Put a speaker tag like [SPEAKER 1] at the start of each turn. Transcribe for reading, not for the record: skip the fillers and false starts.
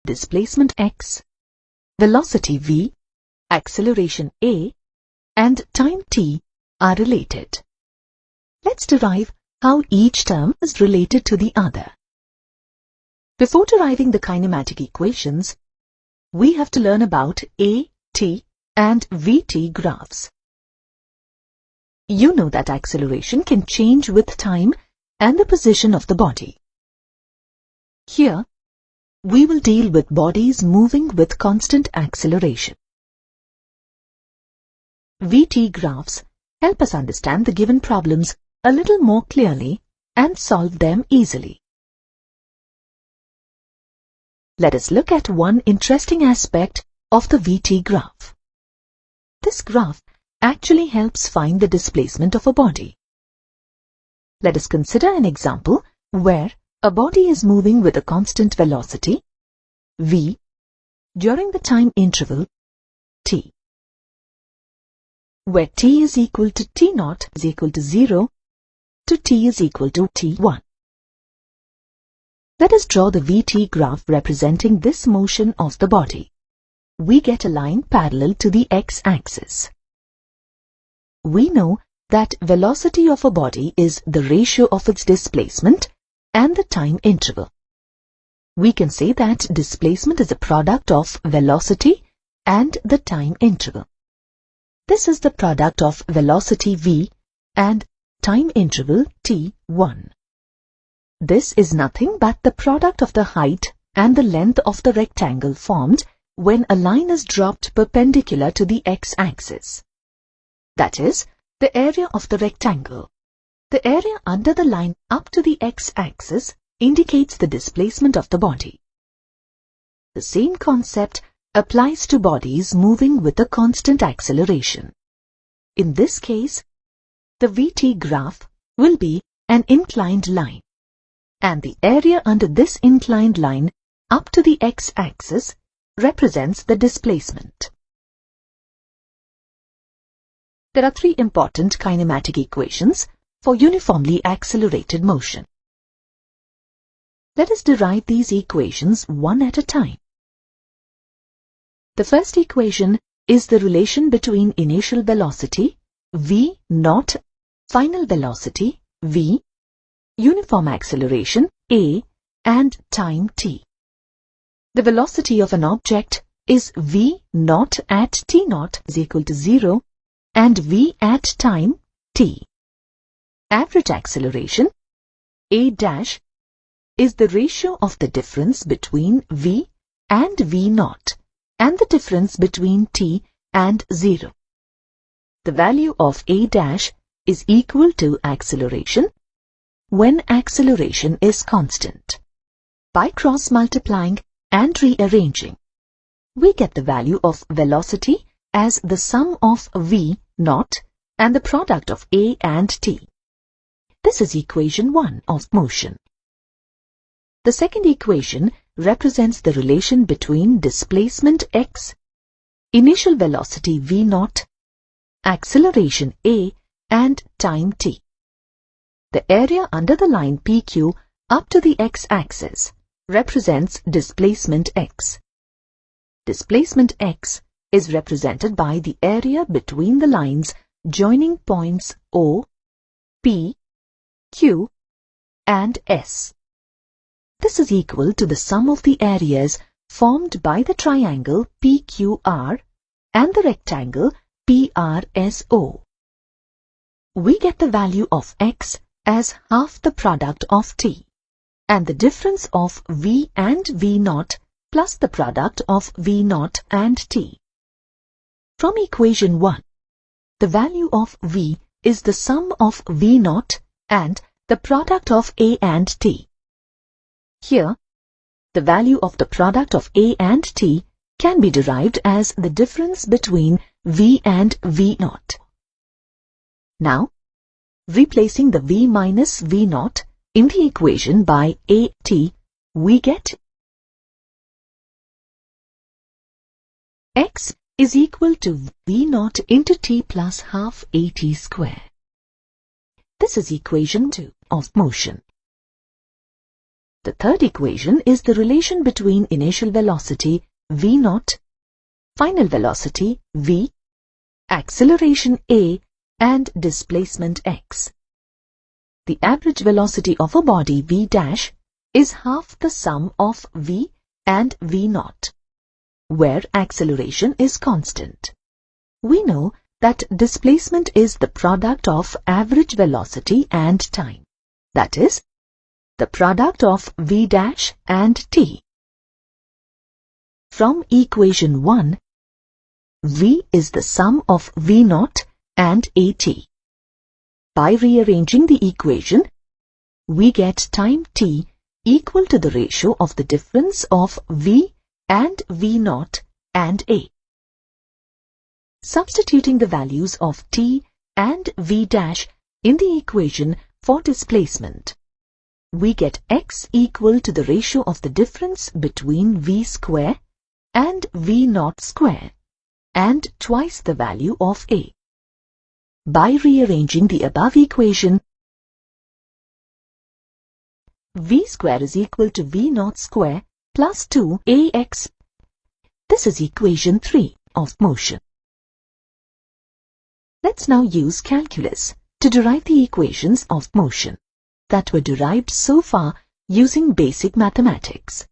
[SPEAKER 1] displacement x, velocity v, acceleration a, and time t are related. Let's derive how each term is related to the other. Before deriving the kinematic equations, we have to learn about a, t, and vt graphs. You know that acceleration can change with time and the position of the body. Here, we will deal with bodies moving with constant acceleration. VT graphs help us understand the given problems a little more clearly and solve them easily. Let us look at one interesting aspect of the VT graph. This graph actually helps find the displacement of a body. Let us consider an example where a body is moving with a constant velocity, v, during the time interval, t, where t is equal to t0 is equal to 0 to t is equal to t1. Let us draw the VT graph representing this motion of the body. We get a line parallel to the x-axis. We know that velocity of a body is the ratio of its displacement and the time interval. We can say that displacement is a product of velocity and the time interval. This is the product of velocity v and time interval t1. This is nothing but the product of the height and the length of the rectangle formed when a line is dropped perpendicular to the x-axis. That is, the area of the rectangle. The area under the line up to the x-axis indicates the displacement of the body. The same concept applies to bodies moving with a constant acceleration. In this case, the VT graph will be an inclined line, and the area under this inclined line up to the x-axis represents the displacement. There are three important kinematic equations for uniformly accelerated motion. Let us derive these equations one at a time. The first equation is the relation between initial velocity, v0, final velocity, v, uniform acceleration, a, and time t. The velocity of an object is v0 at t0 is equal to 0 and v at time t. Average acceleration, a dash, is the ratio of the difference between v and v0 and the difference between t and 0. The value of a dash is equal to acceleration when acceleration is constant. By cross-multiplying and rearranging, we get the value of velocity as the sum of v0 and the product of a and t. This is equation 1 of motion. The second equation represents the relation between displacement x, initial velocity v0, acceleration a, and time t. The area under the line PQ up to the x-axis represents displacement x. Displacement x is represented by the area between the lines joining points O, P, Q, and S. This is equal to the sum of the areas formed by the triangle PQR and the rectangle PRSO. We get the value of x as half the product of t, and the difference of v and v0 plus the product of v0 and t. From equation 1, the value of v is the sum of v0 and the product of a and t. Here, the value of the product of a and t can be derived as the difference between v and v0. Now, replacing the v minus v0 in the equation by at, we get x is equal to v0 into t plus half at square. This is equation 2 of motion. The third equation is the relation between initial velocity v0, final velocity v, acceleration a, and displacement x. The average velocity of a body v' is half the sum of v and v0, where acceleration is constant. We know that displacement is the product of average velocity and time. That is, the product of v' and t. From equation 1, v is the sum of v0 and at. By rearranging the equation, we get time t equal to the ratio of the difference of v and v0 and a. Substituting the values of t and v' in the equation for displacement, we get x equal to the ratio of the difference between v square and v0 square, and twice the value of a. By rearranging the above equation, v square is equal to v0 square plus 2ax. This is equation 3 of motion. Let's now use calculus to derive the equations of motion that were derived so far using basic mathematics.